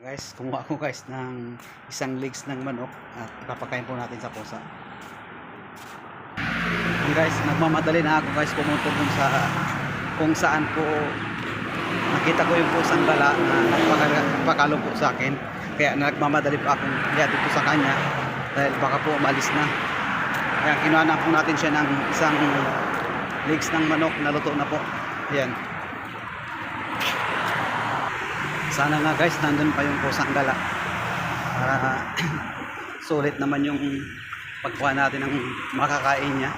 Guys, kumuha ako guys ng isang legs ng manok at papakain po natin sa pusa. Guys, nagmamadali na ako guys pumunta dun sa kung saan po nakita ko yung pusang gala na nagpakalong po sa akin. Kaya nagmamadali po akong lihatid po sa kanya dahil baka po umalis na. Kaya kinuha na po natin siya ng isang legs ng manok na luto na po. Ayan. Sana nga guys nandun pa yung pusang gala para sulit naman yung pagkuha natin ng makakain niya.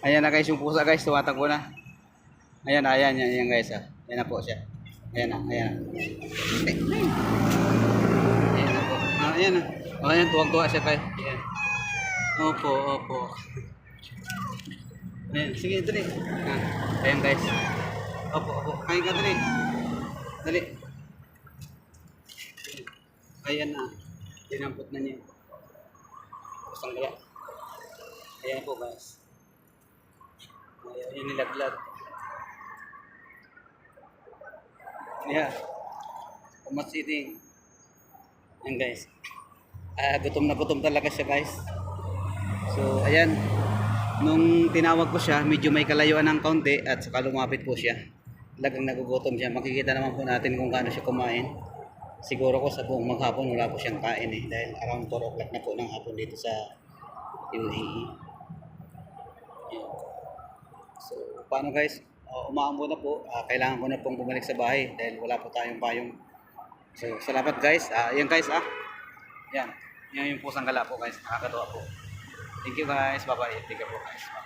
Ayan na guys yung pusa guys, tumatakbo na. Ayan guys ah. Ayan na po siya. Ayan na. Ayan na po. Ayan na. Ayan, tuwag-tuwa siya kayo. Ayan. Opo. Ayan, sige, dali. Ayan guys. Opo. Kain ka, dali. Dali. Ayan na. Dinampot na niya. Pusang gala. Ayan po guys. Ayan, inilaglag. Ayan. Kumasiting. Ayan guys. Gutom na gutom talaga siya guys. So, ayan. Nung tinawag ko siya, medyo may kalayuan ng kaunti at saka lumapit po siya. Talagang nagugutom siya. Makikita naman po natin kung gaano siya kumain. Siguro ko sa buong maghapon wala po siyang kain eh. Dahil around 4 o'clock na po ng hapon dito sa UAE. So, paano guys? Umaambo na po. Kailangan ko na pong bumalik sa bahay dahil wala po tayong payong. So, salamat guys. Yan guys Yan. Yan yung pusang gala po guys. Nakakatuwa po. Thank you guys. Bye-bye. Thank you po guys. Bye.